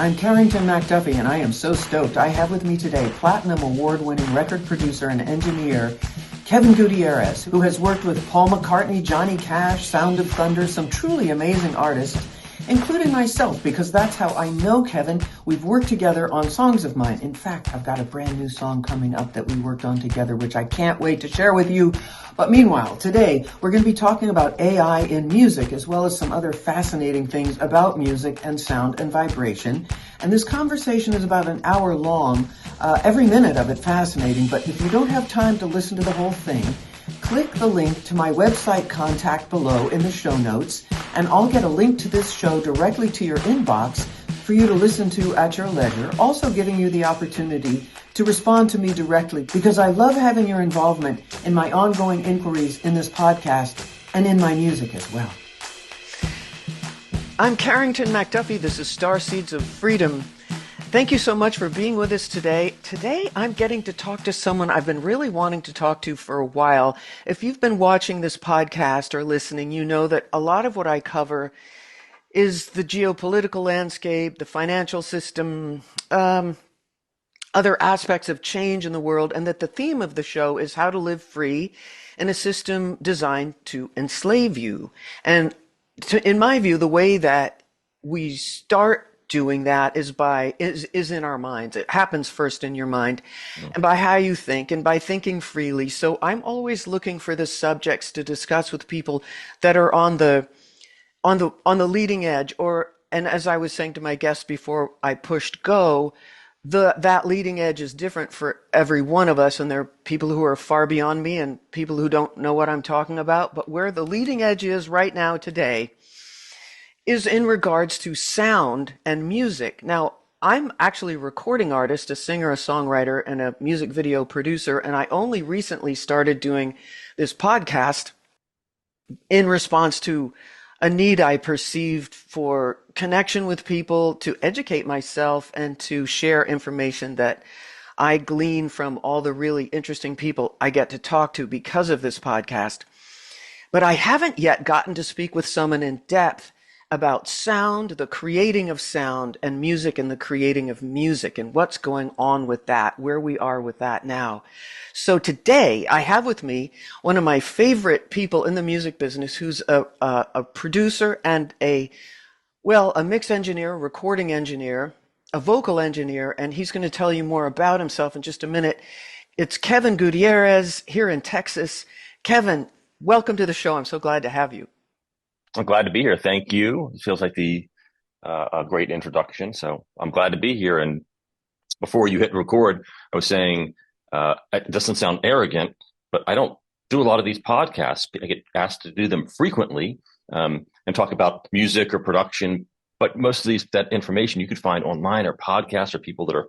I'm Carrington McDuffie, and I am so stoked. I have with me today Platinum Award-winning record producer and engineer Kevin Gutierrez, who has worked with Paul McCartney, Johnny Cash, Sound of Thunder, some truly amazing artists, including myself, because that's how I know Kevin. We've worked together on songs of mine. In fact, I've got a brand new song coming up that we worked on together, which I can't wait to share with you. But meanwhile, today, we're going to be talking about AI in music, as well as some other fascinating things about music and sound and vibration. And this conversation is about an hour long, every minute of it fascinating. But if you don't have time to listen to the whole thing, click the link to my website contact below in the show notes, and I'll get a link to this show directly to your inbox for you to listen to at your leisure, also giving you the opportunity to respond to me directly, because I love having your involvement in my ongoing inquiries in this podcast and in my music as well. I'm Carrington McDuffie. This is Starseeds of Freedom. Thank you so much for being with us today. Today, I'm getting to talk to someone I've been really wanting to talk to for a while. If you've been watching this podcast or listening, you know that a lot of what I cover is the geopolitical landscape, the financial system, other aspects of change in the world, and that the theme of the show is how to live free in a system designed to enslave you. And in my view, the way that we start doing that is in our minds. It happens first in your mind, and by how you think, and by thinking freely. So I'm always looking for the subjects to discuss with people that are on the leading edge, and as I was saying to my guests before I pushed go, that leading edge is different for every one of us, and there are people who are far beyond me and people who don't know what I'm talking about. But where the leading edge is right now today is in regards to sound and music. Now, I'm actually a recording artist, a singer, a songwriter, and a music video producer, and I only recently started doing this podcast in response to a need I perceived for connection with people, to educate myself, and to share information that I glean from all the really interesting people I get to talk to because of this podcast. But I haven't yet gotten to speak with someone in depth about sound, the creating of sound, and music, and the creating of music, and what's going on with that, where we are with that now. So today I have with me one of my favorite people in the music business, who's a producer and a mix engineer, recording engineer, a vocal engineer, and he's going to tell you more about himself in just a minute. It's Kevin Gutierrez here in Texas. Kevin, welcome to the show. I'm so glad to have you. I'm glad to be here. Thank you. It feels like a great introduction. So I'm glad to be here. And before you hit record, I was saying, it doesn't sound arrogant, but I don't do a lot of these podcasts. I get asked to do them frequently, and talk about music or production. But most of that information you could find online, or podcasts, or people that are,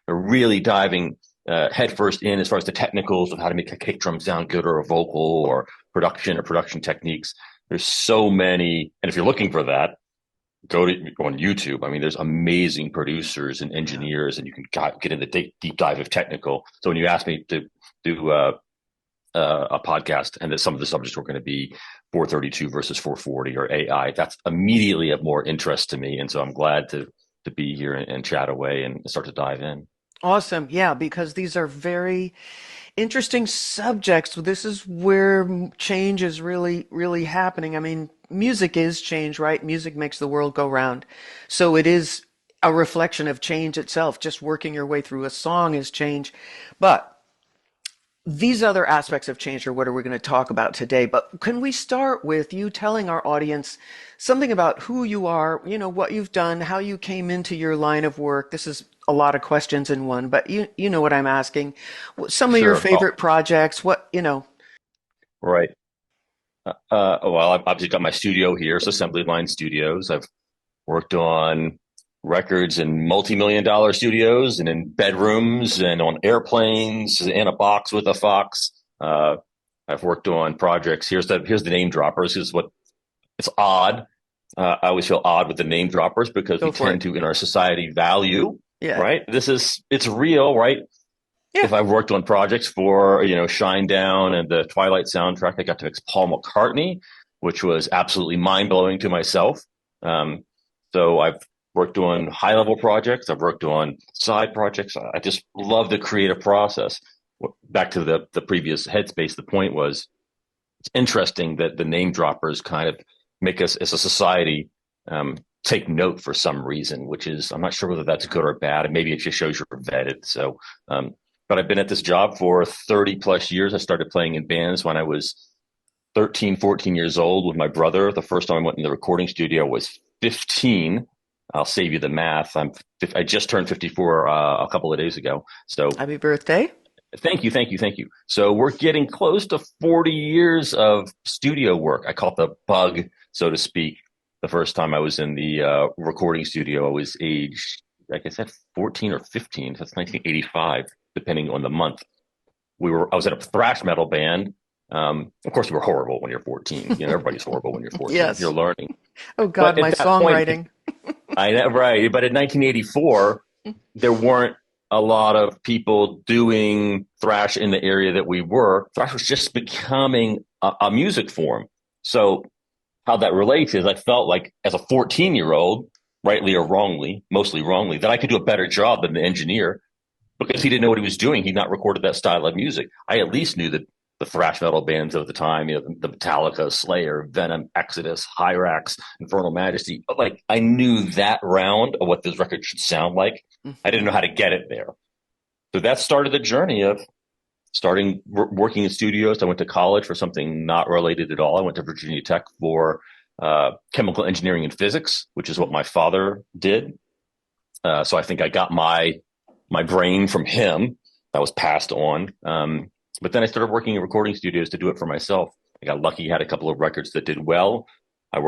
are really diving headfirst in as far as the technicals of how to make a kick drum sound good, or a vocal, or production techniques. There's so many, and if you're looking for that, go on YouTube. I mean, there's amazing producers and engineers, and you can get in the deep dive of technical. So when you asked me to do a podcast, and that some of the subjects were going to be 432 versus 440 or AI, that's immediately of more interest to me. And so I'm glad to be here and chat away and start to dive in. Awesome. Yeah, because these are very interesting subjects. This is where change is really, really happening. I mean, music is change, right? Music makes the world go round. So it is a reflection of change itself. Just working your way through a song is change. But these other aspects of change are what we're going to talk about today. But can we start with you telling our audience something about who you are, what you've done, how you came into your line of work? This is a lot of questions in one, but you know what I'm asking. Some of your favorite projects, Right. Well, I've obviously got my studio here. It's Assembly Line Studios. I've worked on records in multi-million-dollar studios, and in bedrooms, and on airplanes, in a box with a Fox. I've worked on projects. Here's the name droppers. This is what it's odd. I always feel odd with the name droppers, because we tend to, in our society, value. Yeah. Right. It's real, right? Yeah. If I've worked on projects for, Shinedown and the Twilight soundtrack, I got to mix Paul McCartney, which was absolutely mind blowing to myself. So I've worked on high level projects. I've worked on side projects. I just love the creative process. Back to the previous headspace, the point was it's interesting that the name droppers kind of make us as a society take note for some reason, which is, I'm not sure whether that's good or bad. And maybe it just shows you're vetted. So, but I've been at this job for 30 plus years. I started playing in bands when I was 13, 14 years old with my brother. The first time I went in the recording studio was 15. I'll save you the math. I just turned 54 a couple of days ago. So Happy birthday. thank you, thank you, thank you. So we're getting close to 40 years of studio work. I call it the bug, so to speak. The first time I was in the recording studio, I was aged, like I said, 14 or 15. That's 1985, depending on the month. I was at a thrash metal band. Of course, you were horrible when you're 14. You know, everybody's horrible when you're 14. Yes. You're learning. Oh God, my songwriting. I know, right. But in 1984, there weren't a lot of people doing thrash in the area that we were. Thrash was just becoming a music form. So how that relates is I felt like as a 14-year-old, rightly or wrongly, mostly wrongly, that I could do a better job than the engineer because he didn't know what he was doing. He'd not recorded that style of music. I at least knew that the thrash metal bands of the time, you know, the Metallica, Slayer, Venom, Exodus, Hyrax, Infernal Majesty. But like I knew that round of what this record should sound like. I didn't know how to get it there. So that started the journey of starting working in studios. I went to college for something not related at all. I went to Virginia Tech for chemical engineering and physics, which is what my father did. So I think I got my brain from him. That was passed on. But then I started working in recording studios to do it for myself. I got lucky, had a couple of records that did well. I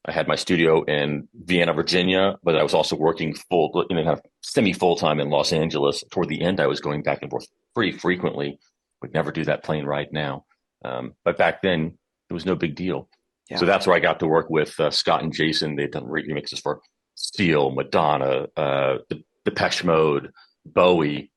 had my studio in Vienna, Virginia, but I was also working semi full time in Los Angeles. Toward the end, I was going back and forth pretty frequently. Would never do that plane ride now. But back then, it was no big deal. Yeah. So that's where I got to work with Scott and Jason. They'd done remixes for Seal, Madonna, Depeche Mode, Bowie,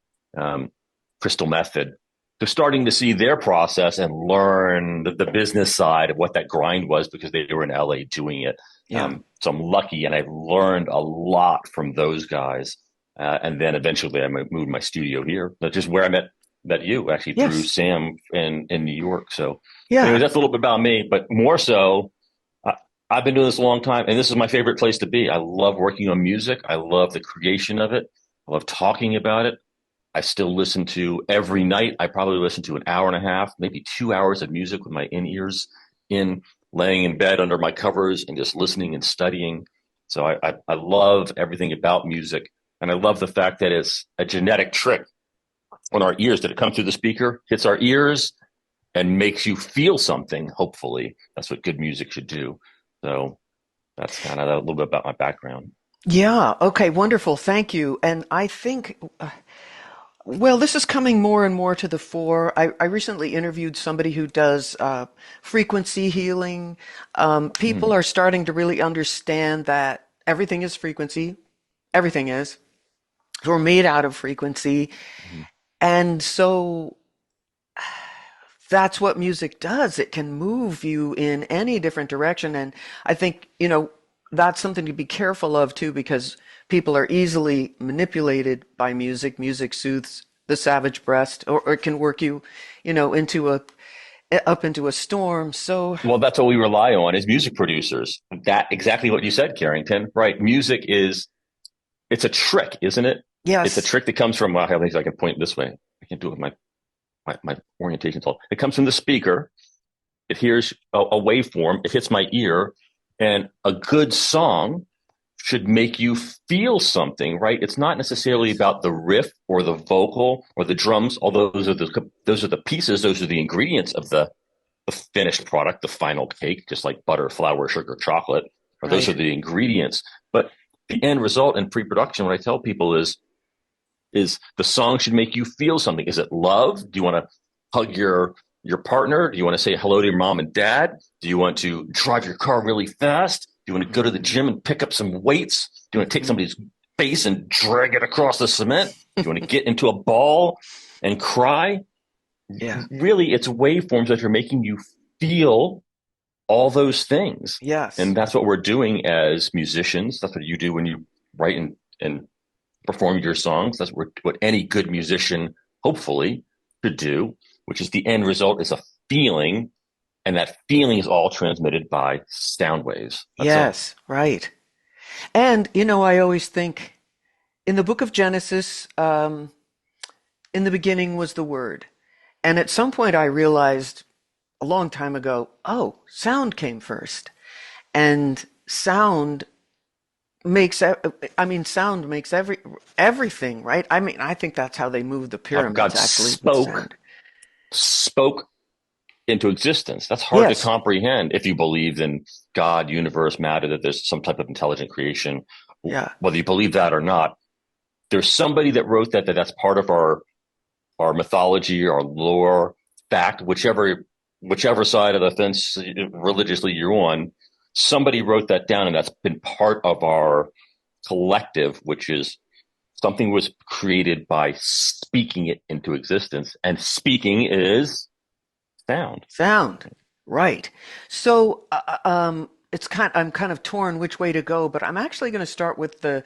Crystal Method. So starting to see their process and learn the business side of what that grind was because they were in LA doing it. Yeah. So I'm lucky and I learned a lot from those guys. And then eventually I moved my studio here, which is where I met you actually through Sam in New York. So anyway, that's a little bit about me, but more so, I've been doing this a long time and this is my favorite place to be. I love working on music. I love the creation of it. I love talking about it. I still listen to every night. I probably listen to an hour and a half, maybe 2 hours of music with my in-ears in, laying in bed under my covers and just listening and studying. So I love everything about music. And I love the fact that it's a genetic trick on our ears, that it comes through the speaker, hits our ears, and makes you feel something, hopefully. That's what good music should do. So that's kind of a little bit about my background. Yeah. Okay. Wonderful. Thank you. And I think... well, this is coming more and more to the fore. I recently interviewed somebody who does frequency healing. People are starting to really understand that everything is frequency. Everything is. We're made out of frequency. And so that's what music does. It can move you in any different direction. And I think, that's something to be careful of too, because people are easily manipulated by music. Music soothes the savage breast, or it can work you, up into a storm. So, well, that's what we rely on as music producers. That exactly what you said, Carrington. Right? Music it's a trick, isn't it? Yes. It's a trick that comes from. Well, at least I can point this way. I can do it with my orientation tool. It comes from the speaker. It hears a waveform. It hits my ear, and a good song should make you feel something, right? It's not necessarily about the riff or the vocal or the drums, although those are the pieces, those are the ingredients of the finished product, the final cake, just like butter, flour, sugar, chocolate, or those are the ingredients. But the end result in pre-production, what I tell people is the song should make you feel something. Is it love? Do you want to hug your partner? Do you want to say hello to your mom and dad? Do you want to drive your car really fast? Do you want to go to the gym and pick up some weights? Do you want to take somebody's face and drag it across the cement? Do you want to get into a ball and cry? Yeah. Really, it's waveforms that are making you feel all those things. Yes. And that's what we're doing as musicians. That's what you do when you write and perform your songs. That's what any good musician hopefully should do, which is the end result is a feeling. And that feeling is all transmitted by sound waves. That's all. Yes, right. And, I always think in the book of Genesis, in the beginning was the Word. And at some point I realized a long time ago, oh, sound came first. And sound makes, sound makes everything, right? I think that's how they moved the God pyramids actually with spoke into existence. That's hard to Yes. comprehend if you believe in God, universe, matter, that there's some type of intelligent creation. Yeah. Whether you believe that or not, there's somebody that wrote that's part of our mythology, our lore, fact, whichever side of the fence religiously you're on, somebody wrote that down, and that's been part of our collective, which is something was created by speaking it into existence, and speaking is sound. Sound. Right. So I'm kind of torn which way to go, but I'm actually going to start with the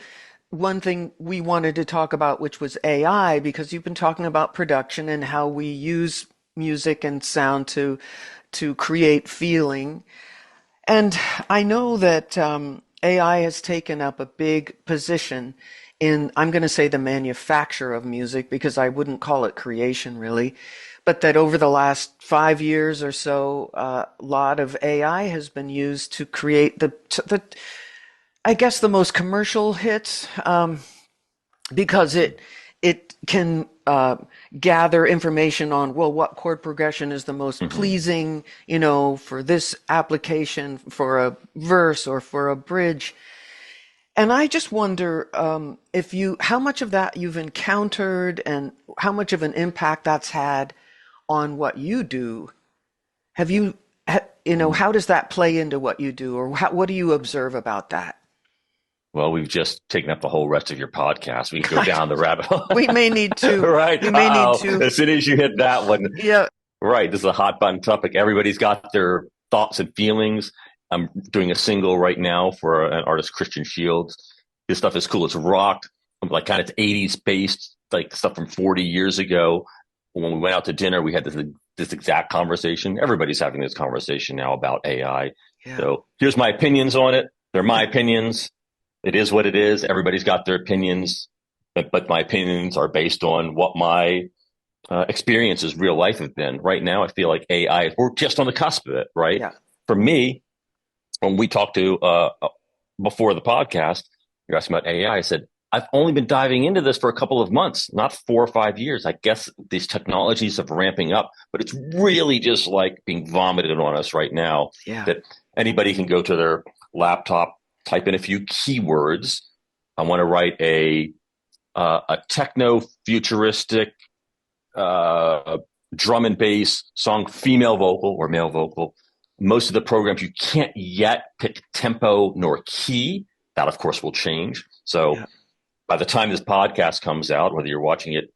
one thing we wanted to talk about, which was AI, because you've been talking about production and how we use music and sound to create feeling. And I know that AI has taken up a big position in, I'm going to say, the manufacture of music, because I wouldn't call it creation really, but that over the last 5 years or so, a lot of AI has been used to create I guess, the most commercial hits, because it can gather information on, well, what chord progression is the most Mm-hmm. pleasing, for this application, for a verse or for a bridge. And I just wonder how much of that you've encountered and how much of an impact that's had on what you do. Have you, how does that play into what you do, or what do you observe about that? Well, we've just taken up the whole rest of your podcast. We can go down the rabbit hole. We may need to. Right. We may need Uh-oh. to. As soon as you hit that one, Yeah. right. This is a hot button topic. Everybody's got their thoughts and feelings. I'm doing a single right now for an artist, Christian Shields. His stuff is cool. It's rock, like kind of 80s based, like stuff from 40 years ago. When we went out to dinner, we had this exact conversation. Everybody's having this conversation now about AI. Yeah. So here's my opinions on it. They're my opinions. It is what it is. Everybody's got their opinions, but my opinions are based on what my experiences, real life have been. Right now, I feel like AI, we're just on the cusp of it, right? Yeah. For me, when we talked to before the podcast, you're asking about AI. I said, I've only been diving into this for a couple of months, not 4 or 5 years. I guess these technologies are ramping up, but it's really just like being vomited on us right now. Yeah. That anybody can go to their laptop, type in a few keywords. I want to write a techno futuristic drum and bass song, female vocal or male vocal. Most of the programs you can't yet pick tempo nor key. That, of course, will change. So by the time this podcast comes out, whether you're watching it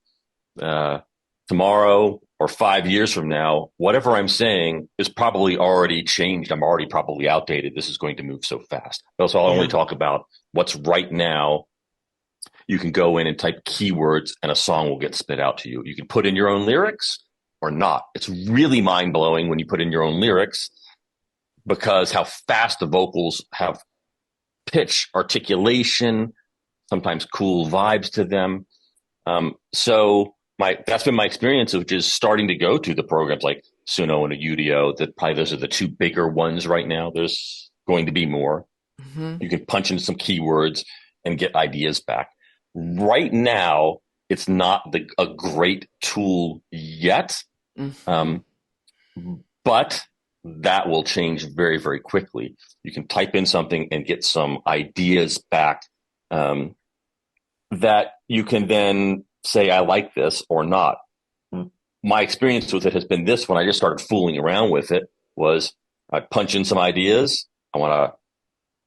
tomorrow or 5 years from now, whatever I'm saying is probably already changed. I'm already probably outdated. This is going to move so fast. So I'll only talk about what's right now. You can go in and type keywords and a song will get spit out to you. You can put in your own lyrics or not. It's really mind-blowing when you put in your own lyrics, because how fast the vocals have pitch, articulation, sometimes cool vibes to them. So that's been my experience of just starting to go to the programs like Suno and Udio. That probably those are the two bigger ones right now. There's going to be more. Mm-hmm. You can punch in some keywords and get ideas back. Right now, it's not a great tool yet, but that will change very, very quickly. You can type in something and get some ideas back that you can then say, I like this or not. My experience with it has been this: when I just started fooling around with it, was I punch in some ideas. I want a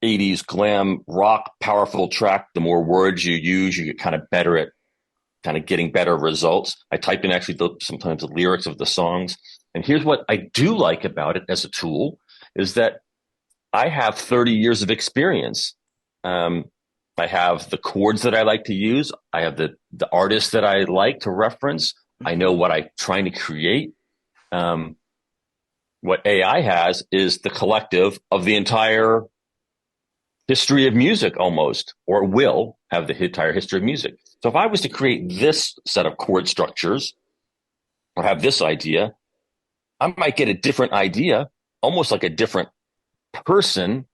80s glam rock powerful track. The more words you use, you get kind of better at kind of getting better results. I type in actually sometimes the lyrics of the songs. And here's what I do like about it as a tool is that I have 30 years of experience. I have the chords that I like to use. I have the artists that I like to reference. I know what I'm trying to create. What AI has is the collective of the entire history of music almost, or will have the entire history of music. So if I was to create this set of chord structures or have this idea, I might get a different idea, almost like a different person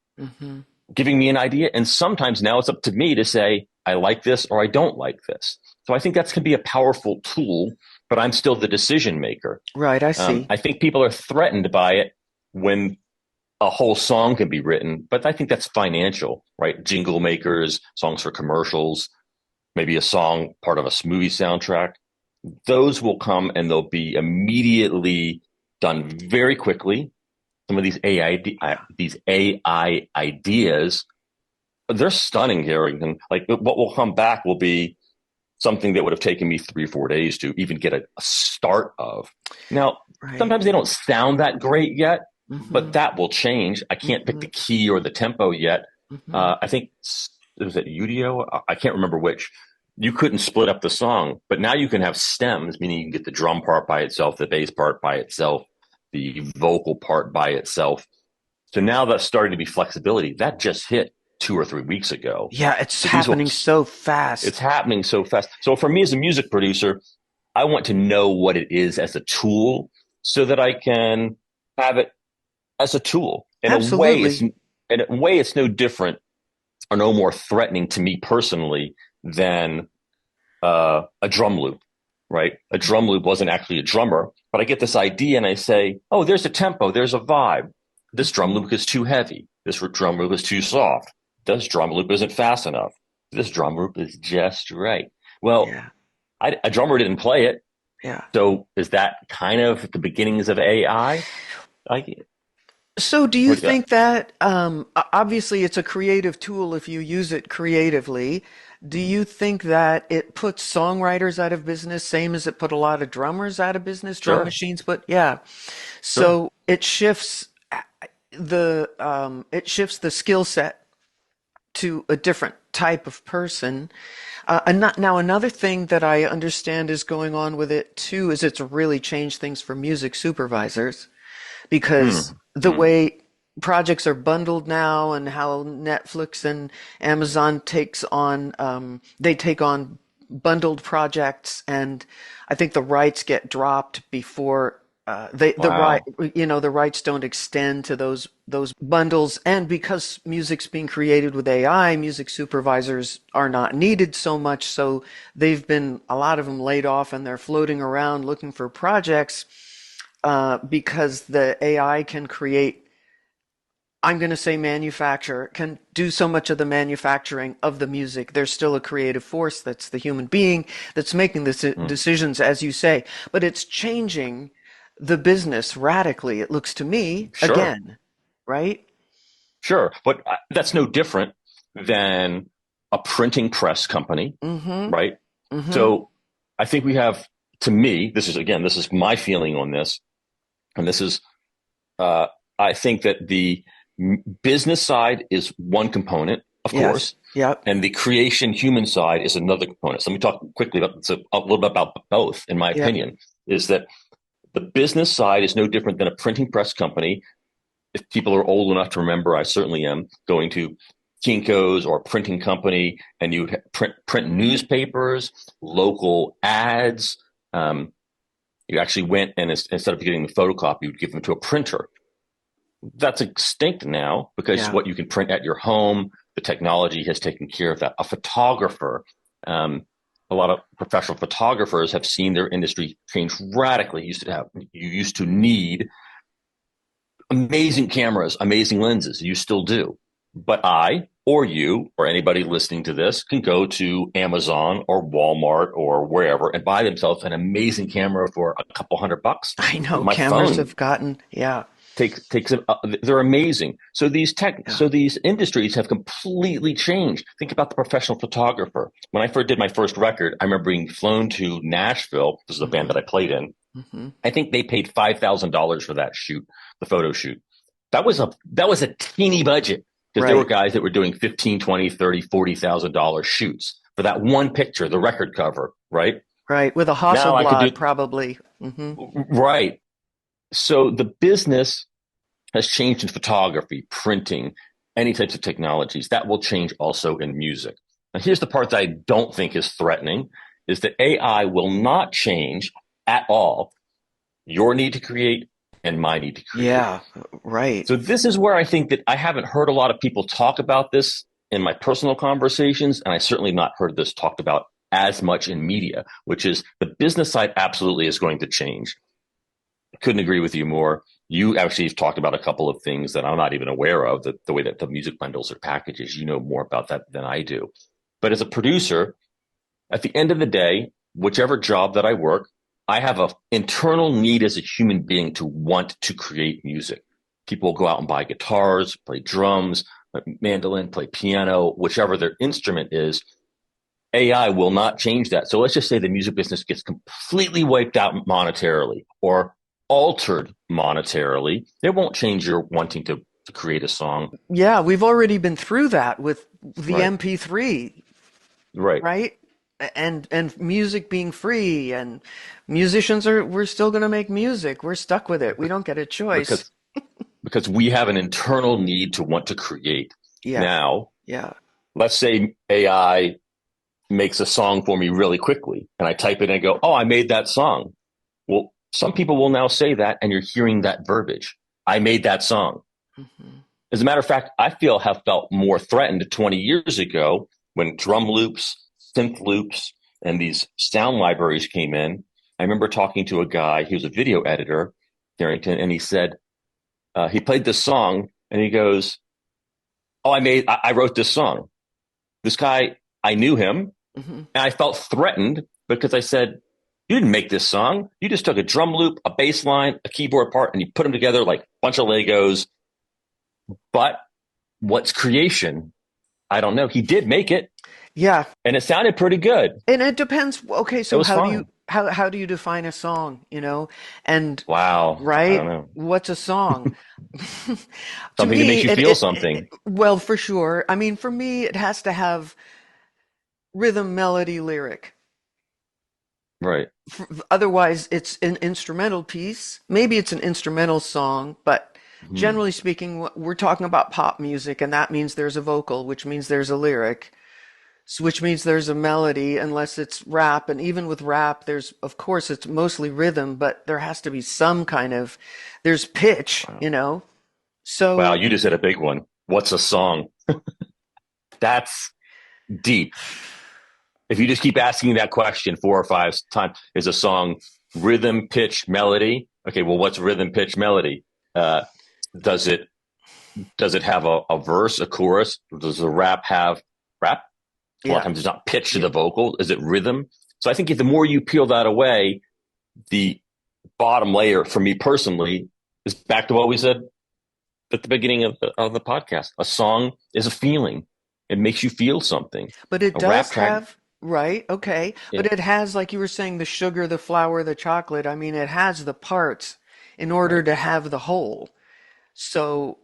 giving me an idea. And sometimes now it's up to me to say, I like this or I don't like this. So I think that's going to be a powerful tool, but I'm still the decision maker. Right, I see. I think people are threatened by it when a whole song can be written, but I think that's financial, right? Jingle makers, songs for commercials, maybe a song part of a movie soundtrack. Those will come and they'll be immediately done very quickly. Some of these AI ideas, they're stunning, Carrington. Like what will come back will be something that would have taken me 3 or 4 days to even get a start of. Now, sometimes they don't sound that great yet, but that will change. I can't pick the key or the tempo yet. I think, was it Udio? I can't remember which. You couldn't split up the song, but now you can have stems, meaning you can get the drum part by itself, the bass part by itself, the vocal part by itself. So now that's starting to be flexibility. That just hit 2 or 3 weeks ago. Yeah, it's happening so fast. It's happening so fast. So for me as a music producer, I want to know what it is as a tool so that I can have it as a tool. In a way, it's no different or no more threatening to me personally than a drum loop, right? A drum loop wasn't actually a drummer, but I get this idea and I say, oh, there's a tempo, there's a vibe. This drum loop is too heavy. This drum loop is too soft. This drum loop isn't fast enough. This drum loop is just right. Well, a drummer didn't play it. Yeah. So is that kind of the beginnings of AI? So do you think that, obviously it's a creative tool if you use it creatively. Do you think that it puts songwriters out of business, same as it put a lot of drummers out of business, drum machines? But so it shifts the skill set to a different type of person. Now, another thing that I understand is going on with it too is it's really changed things for music supervisors, because the way projects are bundled now and how Netflix and Amazon take on bundled projects, and I think the rights get dropped before the rights don't extend to those bundles. And because music's being created with AI, music supervisors are not needed so much, so a lot of them laid off, and they're floating around looking for projects because the AI can create, I'm going to say can do so much of the manufacturing of the music. There's still a creative force that's the human being that's making the decisions, as you say, but it's changing the business radically, it looks to me, again, right? Sure, but that's no different than a printing press company, right? So I think we have, to me, this is my feeling on this, and this is, I think that the business side is one component, of course, and the creation human side is another component. So let me talk quickly a little bit about both, in my opinion, is that the business side is no different than a printing press company. If people are old enough to remember, I certainly am, going to Kinko's or a printing company, and you print newspapers, local ads. You actually went and instead of getting the photocopy, you'd give them to a printer. That's extinct now because what you can print at your home, the technology has taken care of that. A photographer, a lot of professional photographers have seen their industry change radically. You used to need amazing cameras, amazing lenses. You still do. But I, or you, or anybody listening to this can go to Amazon or Walmart or wherever and buy themselves an amazing camera for a couple $100. I know cameras have gotten, they're amazing. So these industries have completely changed. Think about the professional photographer. When I first did my first record, I remember being flown to Nashville. This is a band that I played in. I think they paid $5,000 for that shoot, the photo shoot. that was a teeny budget because there were Right. guys that were doing 15, 20, 30, $40,000 shoots for that one picture, the record cover, right? Right. With a Now I could do Hasselblad, probably. right. So the business has changed in photography, printing, any types of technologies. That will change also in music. Now, here's the part that I don't think is threatening is that AI will not change at all your need to create and my need to create. Yeah. Right. So this is where I think that I haven't heard a lot of people talk about this in my personal conversations, and I certainly not heard this talked about as much in media, which is the business side absolutely is going to change. Couldn't agree with you more. You actually have talked about a couple of things that I'm not even aware of, the way that the music bundles are packages. You know more about that than I do. But as a producer, at the end of the day, whichever job that I work, I have an internal need as a human being to want to create music. People will go out and buy guitars, play drums, mandolin, play piano, whichever their instrument is. AI will not change that. So let's just say the music business gets completely wiped out monetarily or altered monetarily. It won't change your wanting to create a song. Yeah, we've already been through that with the Right. MP3, Right. right? And music being free and musicians are we're still going to make music. We're stuck with it. We don't get a choice. Because because we have an internal need to want to create. Yeah. Now, Yeah. let's say AI makes a song for me really quickly and I type it and I go, oh, I made that song. Well, some people will now say that and you're hearing that verbiage. I made that song. Hmm. As a matter of fact, have felt more threatened 20 years ago when drum loops, synth loops, and these sound libraries came in. I remember talking to a guy, he was a video editor, Carrington, and he said, he played this song and he goes, oh, I wrote this song. This guy, I knew him Hmm. and I felt threatened because I said, you didn't make this song. You just took a drum loop, a bass line, a keyboard part, and you put them together like a bunch of Legos. But what's creation? I don't know. He did make it Yeah. and it sounded pretty good. And it depends. Okay, It so was fine. how do you define a song, you know? And Wow. I don't right, know. what's a song? To Something that me, makes you feel something. well, for sure. I mean, for me, it has to have rhythm, melody, lyric. Right. Otherwise, it's an instrumental piece. Maybe it's an instrumental song, but Hmm. generally speaking, we're talking about pop music, and that means there's a vocal, which means there's a lyric, which means there's a melody, unless it's rap. And even with rap, there's, of course, it's mostly rhythm, but there has to be some kind of, there's pitch, Wow. you know? Wow. So, You just hit a big one. What's a song? That's deep. If you just keep asking that question 4 or 5 times, is a song rhythm, pitch, melody? Okay, well, what's rhythm, pitch, melody? Uh, does it have a verse, a chorus? Does the rap have rap? A lot of yeah, times it's not pitch to yeah, the vocal. Is it rhythm? So I think the more you peel that away, the bottom layer for me personally is back to what we said at the beginning of the podcast. A song is a feeling. It makes you feel something. but it A rap does track, have, right, okay, yeah, but it has, like you were saying, the sugar, the flour, the chocolate. I mean, it has the parts in order right. to have the whole. So,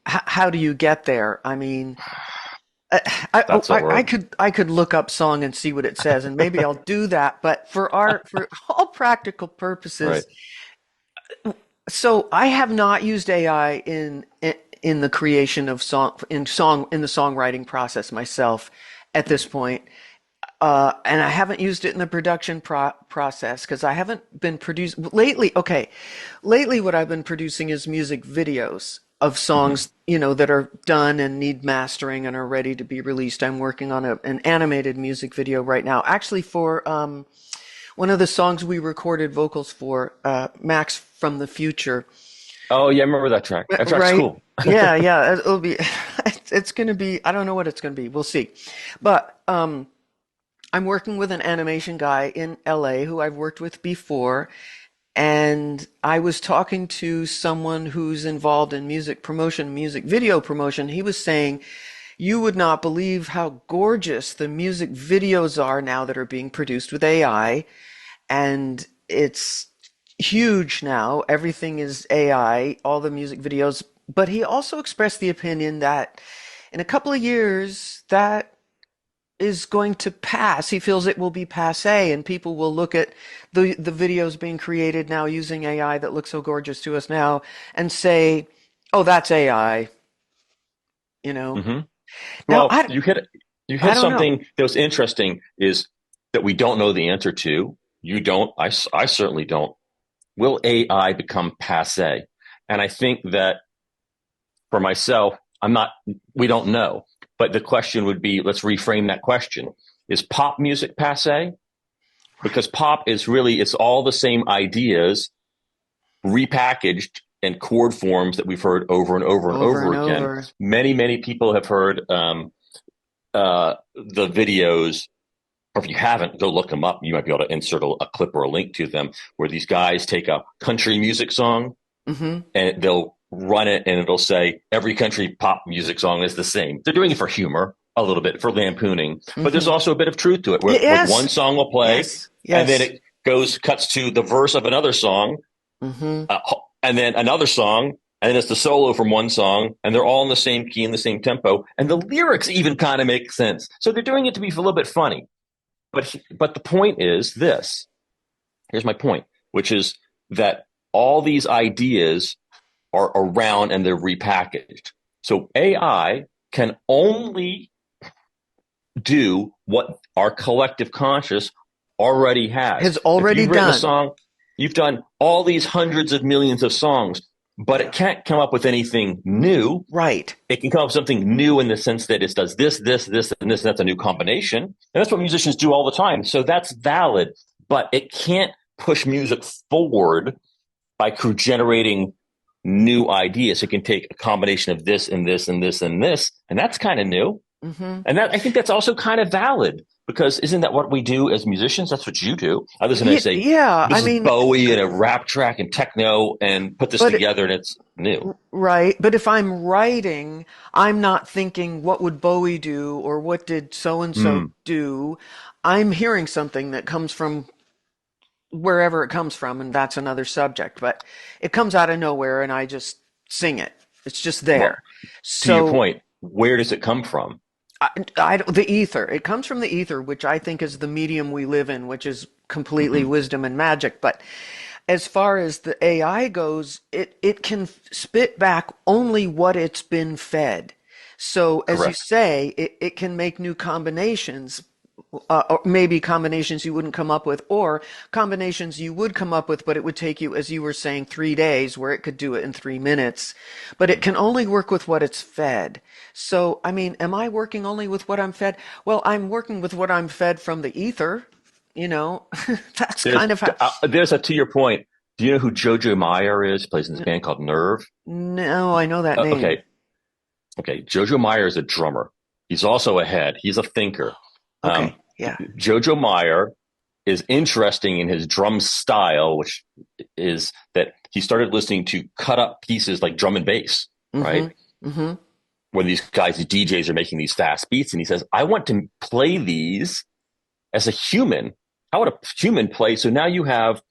how do you get there? I mean, That's a word. I could look up song and see what it says, and maybe I'll do that. But for all practical Right. purposes, so I have not used AI in the creation of song in the songwriting process myself at this point. And I haven't used it in the production process because I haven't been producing lately. Okay, lately what I've been producing is music videos of Hmm. songs, you know, that are done and need mastering and are ready to be released. I'm working on an animated music video right now, actually for one of the songs we recorded vocals for, Max from the Future. Oh yeah, I remember that track. That track's Right? cool. Yeah, yeah. It'll be. It's going to be. I don't know what it's going to be. We'll see. But I'm working with an animation guy in LA who I've worked with before, and I was talking to someone who's involved in music promotion, music video promotion. He was saying, you would not believe how gorgeous the music videos are now that are being produced with AI, and it's huge now. Everything is AI. All the music videos, but he also expressed the opinion that in a couple of years, that is going to pass. He feels it will be passé, and people will look at the videos being created now using AI that look so gorgeous to us now and say, "Oh, that's AI." You know. Hmm. Now, Well, you hit I don't know. something that was interesting is that we don't know the answer to. You don't. I certainly don't. Will AI become passé? And I think that for myself, I'm not, we don't know. But the question would be, let's reframe that question. Is pop music passé? Because pop is really, it's all the same ideas repackaged in chord forms that we've heard over and over and Over over and again. over. Many people have heard the videos, or if you haven't, go look them up. You might be able to insert a clip or a link to them where these guys take a country music song Hmm. and they'll run it and it'll say every country pop music song is the same. They're doing it for humor, a little bit for lampooning, but there's Hmm. also a bit of truth to it where one Yes. song will play Yes. and then Yes. it cuts to the verse of another song, Hmm. uh, and then another song, and then it's the solo from one song, and they're all in the same key in the same tempo, and the lyrics even kind of make sense. So they're doing it to be a little bit funny. But the point is this. Here's my point, which is that all these ideas are around and they're repackaged. So AI can only do what our collective conscious already has. Has If already you've written a done. song, you've done all these hundreds of millions of songs, but it can't come up with anything new. Right. It can come up with something new in the sense that it does this, this, this, and this, and that's a new combination. And that's what musicians do all the time. So that's valid, but it can't push music forward by generating new ideas. It can take a combination of this and this and this and this, and that's kind of new. Hmm. And that I think that's also kind of valid because isn't that what we do as musicians? That's what you do. I listen and I say, Yeah. I this is mean, Bowie and a rap track and techno and put this but together and it's new. right. But if I'm writing, I'm not thinking what would Bowie do or what did so and so Mm, do. I'm hearing something that comes from wherever it comes from, and that's another subject. But it comes out of nowhere, and I just sing it. It's just well, there. to your So point, where does it come from? the ether. It comes from the ether, which I think is the medium we live in, which is completely Hmm. wisdom and magic. But as far as the AI goes, it can spit back only what it's been fed. So, as you Correct. say, it can make new combinations, or maybe combinations you wouldn't come up with, or combinations you would come up with, but it would take you, as you were saying, 3 days, where it could do it in 3 minutes. But it can only work with what it's fed. So, I mean, am I working only with what I'm fed? Well, I'm working with what I'm fed from the ether. You know, that's kind of how. There's a to your point. Do you know who Jojo Meyer is? Plays in this band called Nerve. No, I know that name. Okay, okay. Jojo Meyer is a drummer. He's also a head. He's a thinker. Um, Okay, yeah. Jojo Meyer is interesting in his drum style, which is that he started listening to cut up pieces like drum and bass, Mm-hmm. right? Mm-hmm. When these guys, these DJs are making these fast beats, and he says, I want to play these as a human. How would a human play? So now you have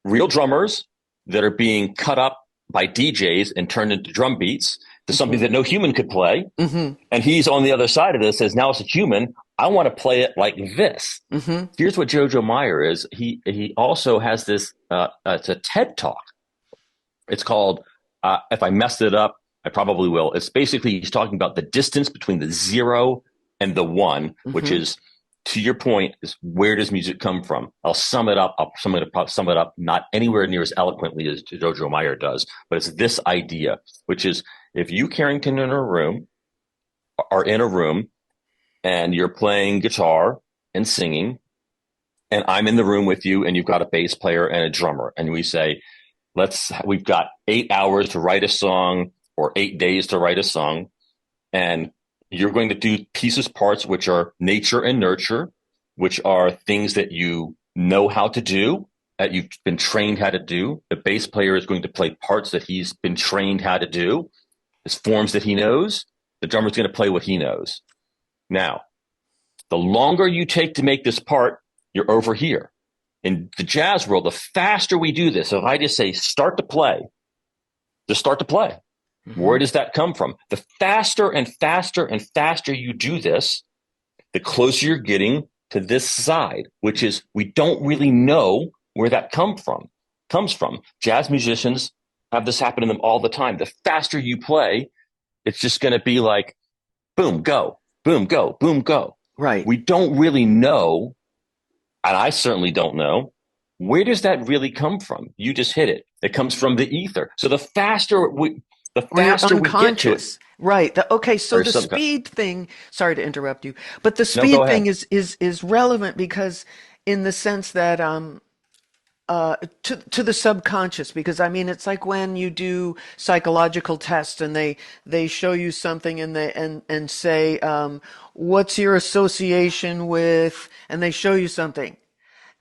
real drummers that are being cut up by DJs and turned into drum beats to Mm-hmm. something that no human could play. Mm-hmm. And he's on the other side of this, says, now as a human, I want to play it like this. Mm-hmm. Here's what Jojo Meyer is. He also has this, it's a TED talk. It's called, if I messed it up, I probably will. It's basically, he's talking about the distance between the zero and the one, which Mm-hmm. is, to your point, is where does music come from? I'll sum it up. Sum it up, not anywhere near as eloquently as Jojo Meyer does, but it's this idea, which is if you, Carrington, are in a room and you're playing guitar and singing, and I'm in the room with you and you've got a bass player and a drummer, and we say, we've got 8 hours to write a song or 8 days to write a song. And you're going to do parts, which are nature and nurture, which are things that you know how to do, that you've been trained how to do. The bass player is going to play parts that he's been trained how to do, his forms that he knows. The drummer's going to play what he knows. Now, the longer you take to make this part, you're over here. In the jazz world, the faster we do this, so if I just say start to play, just start to play. Hmm. Where does that come from? The faster and faster and faster you do this, the closer you're getting to this side, which is we don't really know where that comes from. Jazz musicians have this happen to them all the time. The faster you play, it's just going to be like boom, go, boom, go, boom, go. Right. We don't really know, and I certainly don't know, where does that really come from? You just hit it. It comes from the ether. So the Or you're faster we get to it, unconscious. Right. Okay, so or the some, speed thing, sorry to interrupt you, but the no, go speed thing ahead. is relevant because in the sense that to the subconscious, because I mean it's like when you do psychological tests and they show you something and and say what's your association with, and they show you something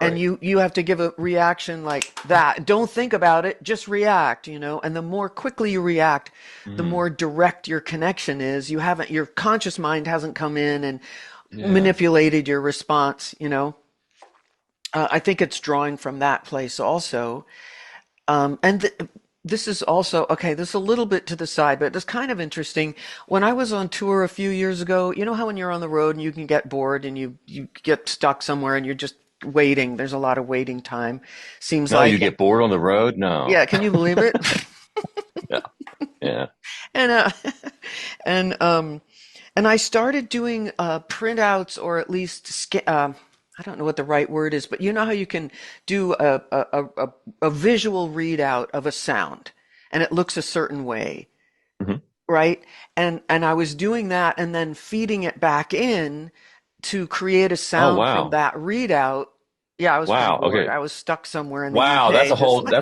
and Right. you have to give a reaction like that. Don't think about it, just react, you know. And the more quickly you react, the Mm, more direct your connection is. You haven't, your conscious mind hasn't come in and yeah. manipulated your response, you know. I think it's drawing from that place also. And this is also, okay, this is a little bit to the side, but it's kind of interesting. When I was on tour a few years ago, you know how when you're on the road and you can get bored and you get stuck somewhere and you're just waiting. There's a lot of waiting time, seems No, you like. get bored on the road? No. Yeah, can you believe it? Yeah. Yeah. And and um and I started doing printouts, or at least I don't know what the right word is, but you know how you can do a visual readout of a sound and it looks a certain way, Hmm. right? And I was doing that and then feeding it back in to create a Oh, sound from wow. that readout. Yeah, I was kind of Wow. bored. Okay. I was stuck somewhere in the Wow. UK, just That's a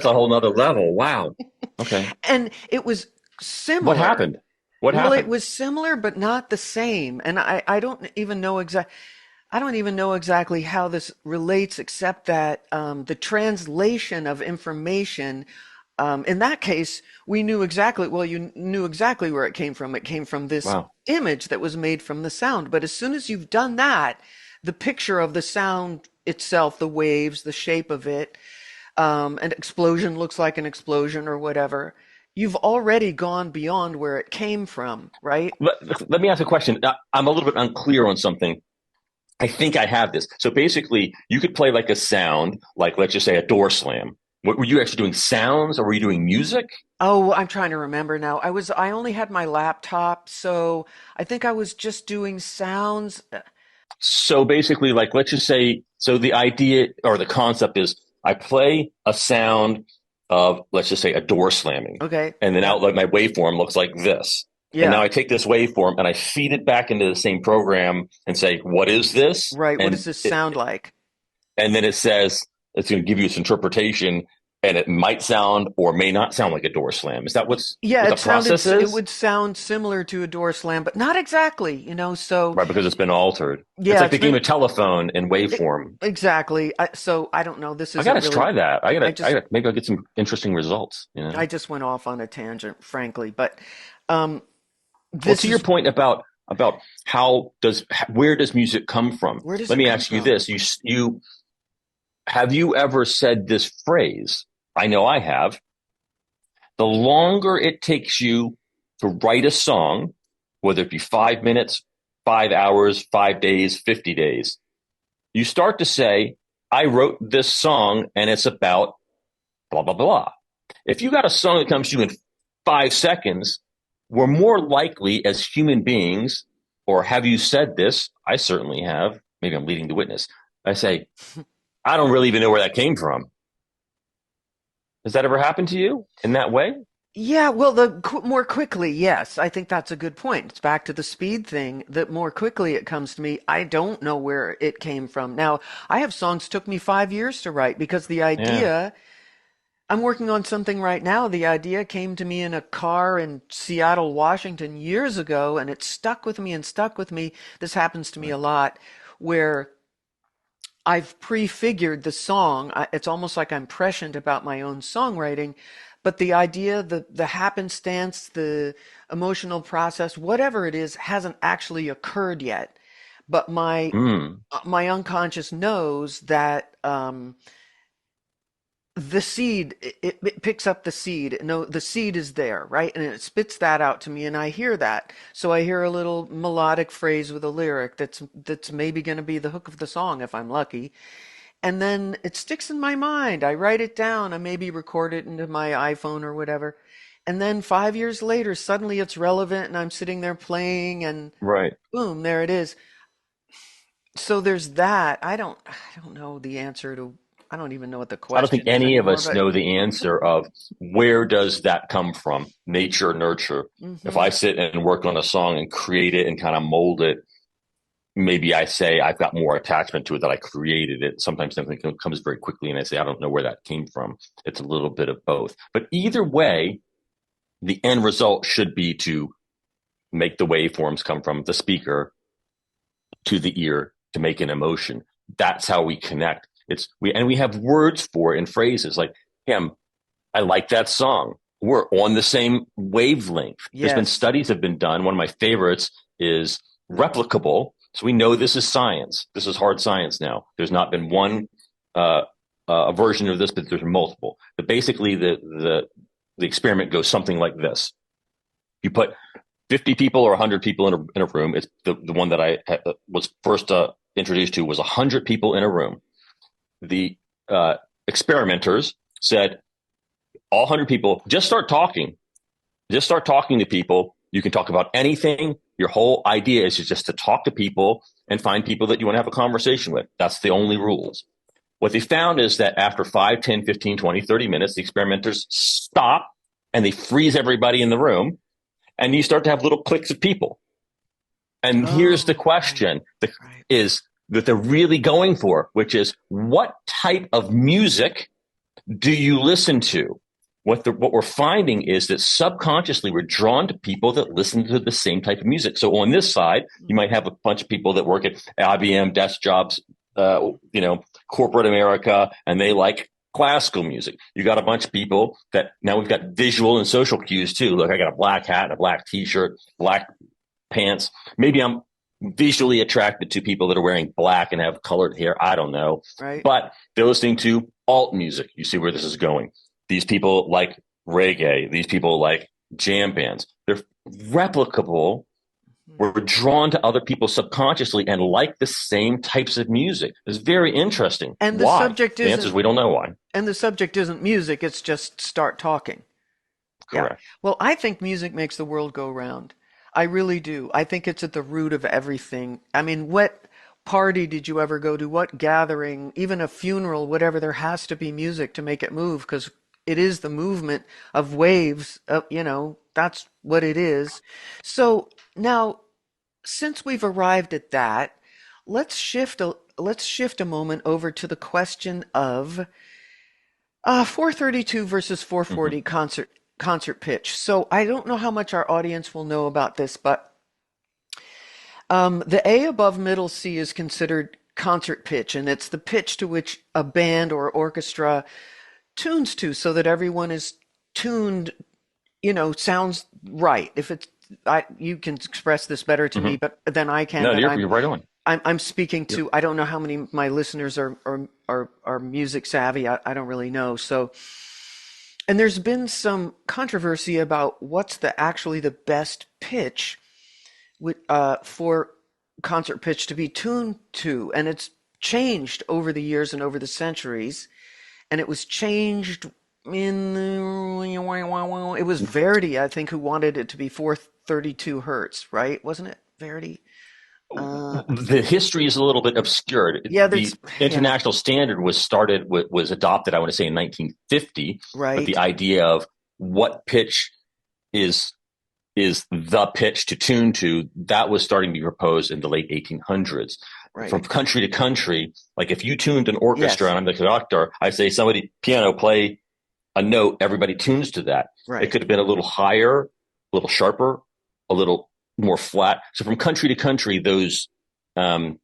like, whole nother level. Wow. Okay. and it was What similar. happened? What Well, it happened? was similar, but not the same. And I don't even know I don't even know exactly how this relates, except that the translation of information, in that case, we knew exactly, well, you knew exactly where it came from. It came from this Wow. image that was made from the sound. But as soon as you've done that, the picture of the sound itself, the waves, the shape of it, an explosion looks like an explosion or whatever, you've already gone beyond where it came from, right? Let me ask a question. I'm a little bit unclear on something. I think I have this. So basically, you could play like a sound, like let's just say a door slam. What, were you actually doing sounds or were you doing music? Oh, I'm trying to remember now. I only had my laptop, so I think I was just doing sounds. So basically, like let's just say, so the idea or the concept is I play a sound of, let's just say, a door slamming. Okay. And then Yep. out like my waveform looks like this. And now Yeah. I take this waveform and I feed it back into the same program and say, what is this? Right. What does this sound like? And then it says it's going to give you this interpretation, and it might sound or may not sound like a door slam. Is that Yeah, what the it sounded process it is? would sound similar to a door slam, but not exactly, you know. So, Right, because it's been altered. It's yeah, like it's the game been of telephone in waveform. exactly. So I don't know. This I isn't gotta really try that. I just Maybe I'll get some interesting results. You I know. just went off on a tangent, frankly, but um Well, this to your is point about where does music come from? where does Let it me come ask you from? this: you have you ever said this phrase? I know I have. The longer it takes you to write a song, whether it be 5 minutes, 5 hours, 5 days, 50 days, you start to say, I wrote this song and it's about blah, blah, blah. If you got a song that comes to you in 5 seconds, we're more likely as human beings, or have you said this? I certainly have. Maybe I'm leading the witness. I say, I don't really even know where that came from. Has that ever happened to you in that way? Yeah, well, the more quickly, yes, I think that's a good point. It's back to the speed thing. That more quickly it comes to me, I don't know where it came from. Now, I have songs took me 5 years to write because the Yeah. idea, I'm working on something right now. The idea came to me in a car in Seattle, Washington years ago, and it stuck with me and stuck with me. This happens to me Right. a lot where I've prefigured the song. It's almost like I'm prescient about my own songwriting, but the idea, the happenstance, the emotional process, whatever it is, hasn't actually occurred yet. But Mm. my unconscious knows that the seed, it picks up the seed. No, the seed is there, right? And it spits that out to me, and I hear that. So I hear a little melodic phrase with a lyric that's maybe going to be the hook of the song if I'm lucky. And then it sticks in my mind. I write it down. I maybe record it into my iPhone or whatever. And then 5 years later, suddenly it's relevant, and I'm sitting there playing, and Right. boom, there it is. So there's that. I don't know the answer to. I don't even know what the I don't think question is any of anymore. us But know the answer of where does that come from, nature, nurture. If hmm I sit and work on a song and create it and kind of mold it, maybe I say I've got more attachment to it that I created it. Sometimes something comes very quickly and I say, I don't know where that came from. It's a little bit of both. But either way, the end result should be to make the waveforms come from the speaker to the ear to make an emotion. That's how we connect. We have words for it and phrases like, hey, I like that song. We're on the same wavelength. There's been yes, studies have been done. One of my favorites is replicable. So we know this is science. This is hard science now. There's not been one version of this, but there's multiple. But basically, the experiment goes something like this: you put 50 people or 100 people in a room. It's the one that I was first introduced to was 100 people in a room. The experimenters said, all 100 people, just start talking. Just start talking to people. You can talk about anything. Your whole idea is just to talk to people and find people that you want to have a conversation with. That's the only rules. What they found is that after 5, 10, 15, 20, 30 minutes, the experimenters stop and they freeze everybody in the room. And you start to have little cliques of people. And here's the oh, right, question right. is that they're really going for, which is what type of music do you listen to? What we're finding is that subconsciously we're drawn to people that listen to the same type of music. So on this side, you might have a bunch of people that work at IBM, desk jobs, corporate America, and they like classical music. You got a bunch of people that now we've got visual and social cues too. Look, I got a black hat and a black t-shirt, black pants. Maybe I'm visually attracted to people that are wearing black and have colored hair. I don't know. Right. But they're listening to alt music. You see where this is going. These people like reggae. These people like jam bands. They're replicable. We're drawn to other people subconsciously and like the same types of music. It's very interesting. And the Why? subject The answer isn't is we don't know why. and the subject isn't music, it's just start talking. Yeah. Correct. Well, I think music makes the world go round. I really do. I think it's at the root of everything. I mean, what party did you ever go to? What gathering, even a funeral, whatever, there has to be music to make it move because it is the movement of waves. That's what it is. So now, since we've arrived at that, let's shift a moment over to the question of 432 versus Mm-hmm. 440 concert pitch. So I don't know how much our audience will know about this, but the A above middle C is considered concert pitch, and it's the pitch to which a band or orchestra tunes to, so that everyone is tuned, sounds right. If it's you can express this better to me, Mm-hmm. but than I can. No, But you're right on. I'm speaking Yep. to. I don't know how many of my listeners are music savvy. I don't really know. So, and there's been some controversy about what's actually the best pitch for concert pitch to be tuned to, and it's changed over the years and over the centuries, and it was changed in it was Verdi, I think, who wanted it to be 432 hertz, right? Wasn't it Verdi? Uh, The history is a little bit obscured. yeah, The yeah, international standard was adopted, I want to say, in 1950. But the right, idea of what pitch is the pitch to tune to, that was starting to be proposed in the late 1800s. From right. country to country, like if you tuned an orchestra Yes, and I'm the conductor, I say somebody piano play a note, everybody tunes to that. It right. could have been a little higher, a little sharper, a little more flat. So from country to country, um,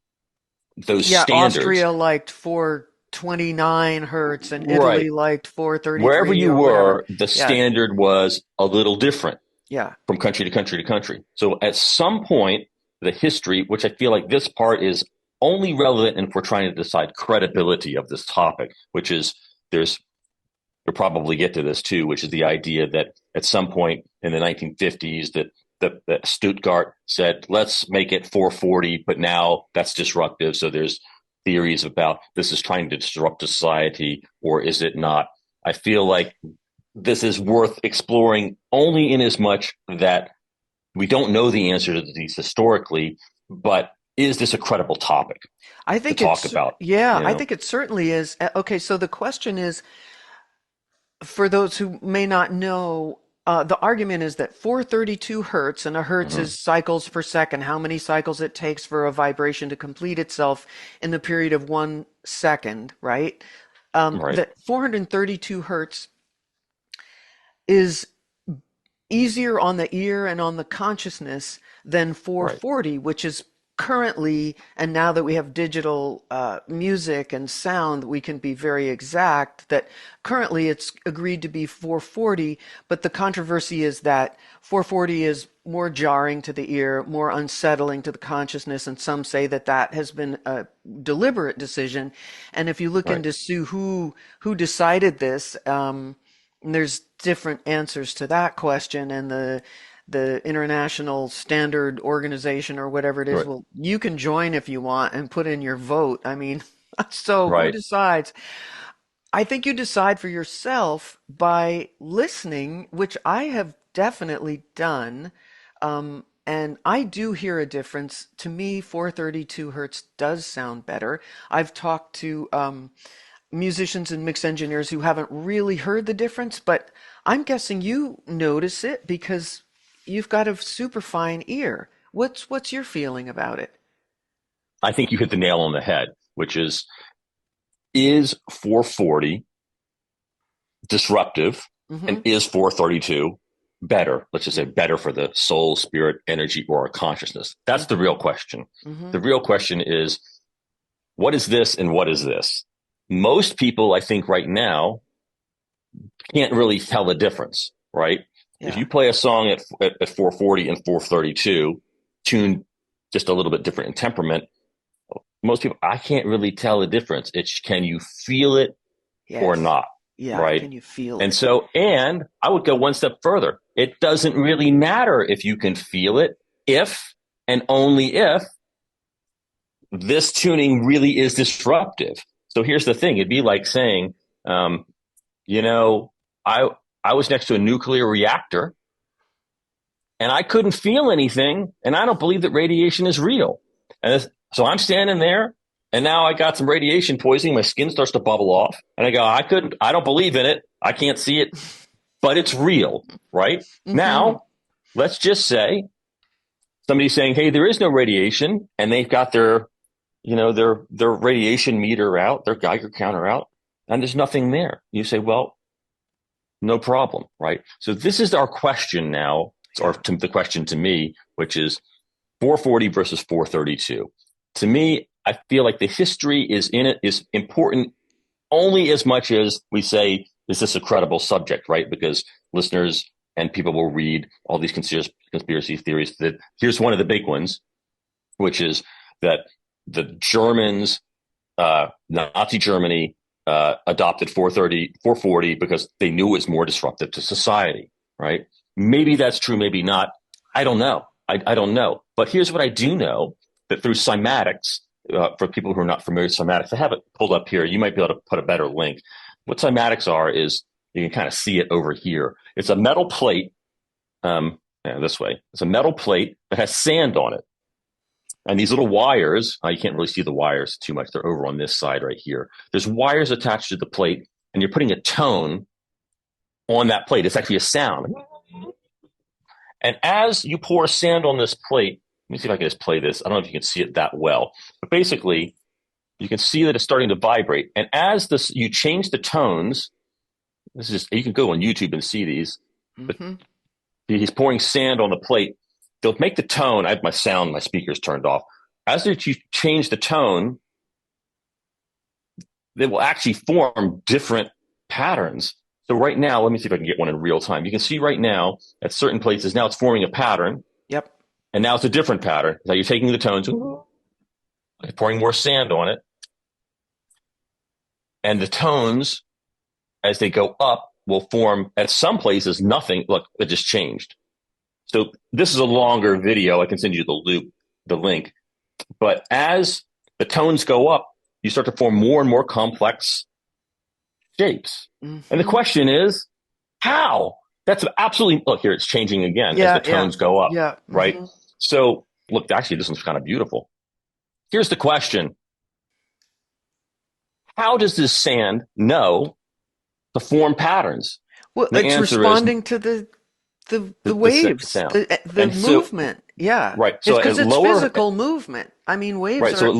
those Yeah, standards, Austria liked 429 hertz and right? Italy liked Wherever 433 you or whatever. were, the Yeah, standard was a little different yeah. from country to country to country. So at some point, the history, which I feel like this part is only relevant if we're trying to decide credibility of this topic, which is there's you'll probably get to this too, which is the idea that at some point in the 1950s that Stuttgart said, let's make it 440, but now that's disruptive. So there's theories about this is trying to disrupt society, or is it not? I feel like this is worth exploring only in as much that we don't know the answer to these historically, but is this a credible topic I to think talk it's, about? yeah, You I know, think it certainly is. Okay, so the question is, for those who may not know, the argument is that 432 hertz, and a hertz hmm is cycles per second, how many cycles it takes for a vibration to complete itself in the period of 1 second, right? right, That 432 hertz is easier on the ear and on the consciousness than right, 440, which is currently, and now that we have digital music and sound, we can be very exact that currently it's agreed to be 440, but the controversy is that 440 is more jarring to the ear, more unsettling to the consciousness, and some say that that has been a deliberate decision. And if you look right, into Sue, who decided this, there's different answers to that question, and the International Standard Organization or whatever it is, right, well, you can join if you want and put in your vote. I mean, so who right. decides? I think you decide for yourself by listening, which I have definitely done. And I do hear a difference. To me, 432 hertz does sound better. I've talked to musicians and mix engineers who haven't really heard the difference, but I'm guessing you notice it because you've got a super fine ear. What's your feeling about it? I think you hit the nail on the head, which is 440 disruptive Hmm. and is 432 better? Let's just say better for the soul, spirit, energy, or our consciousness. That's the Hmm. real question. Hmm. The real question is, what is this and what is this? Most people, I think, right now can't really tell the difference, right? If Yeah. you play a song at 440 and 432, tuned just a little bit different in temperament, most people, I can't really tell the difference. It's can you feel it or Yes. not, Yeah. right? Can you feel And it? so, and I would go one step further. It doesn't really matter if you can feel it, if and only if this tuning really is disruptive. So here's the thing. It'd be like saying, um, you know, I, I was next to a nuclear reactor and I couldn't feel anything. And I don't believe that radiation is real. So I'm standing there and now I got some radiation poisoning. My skin starts to bubble off and I go, I don't believe in it. I can't see it, but it's real, right? Hmm. Now, let's just say somebody's saying, hey, there is no radiation, and they've got their radiation meter out, their Geiger counter out, and there's nothing there. You say, well, no problem, right? So this is our question now, or Yeah. the question to me, which is 440 versus 432. To me, I feel like the history is important only as much as we say, is this a credible subject, right? Because listeners and people will read all these conspiracy theories. That here's one of the big ones, which is that the Germans, Nazi Germany, adopted 440 because they knew it was more disruptive to society, right? Maybe that's true, maybe not. I don't know. I don't know. But here's what I do know, that through cymatics, for people who are not familiar with cymatics, I have it pulled up here. You might be able to put a better link. What cymatics are is you can kind of see it over here. It's a metal plate, this way. It's a metal plate that has sand on it. And these little wires, you can't really see the wires too much. They're over on this side right here. There's wires attached to the plate, and you're putting a tone on that plate. It's actually a sound. And as you pour sand on this plate, let me see if I can just play this. I don't know if you can see it that well, but basically, you can see that it's starting to vibrate. And as you change the tones, this is you can go on YouTube and see these. But Hmm. he's pouring sand on the plate. They'll make the tone. I have my speakers turned off. As you change the tone, they will actually form different patterns. So right now, let me see if I can get one in real time. You can see right now at certain places, now it's forming a pattern, Yep. and now it's a different pattern. Now you're taking the tones, pouring more sand on it, and the tones as they go up, will form at some places nothing. Look, it just changed. So this is a longer video. I can send you the link. But as the tones go up, you start to form more and more complex shapes. And the question is, how? That's absolutely, look here, it's changing again as the tones go up, right? So look, actually, this one's kind of beautiful. Here's the question. How does this sand know to form patterns? Well, it's responding to the waves, the movement. Right. So because it's physical movement. I mean, waves right. So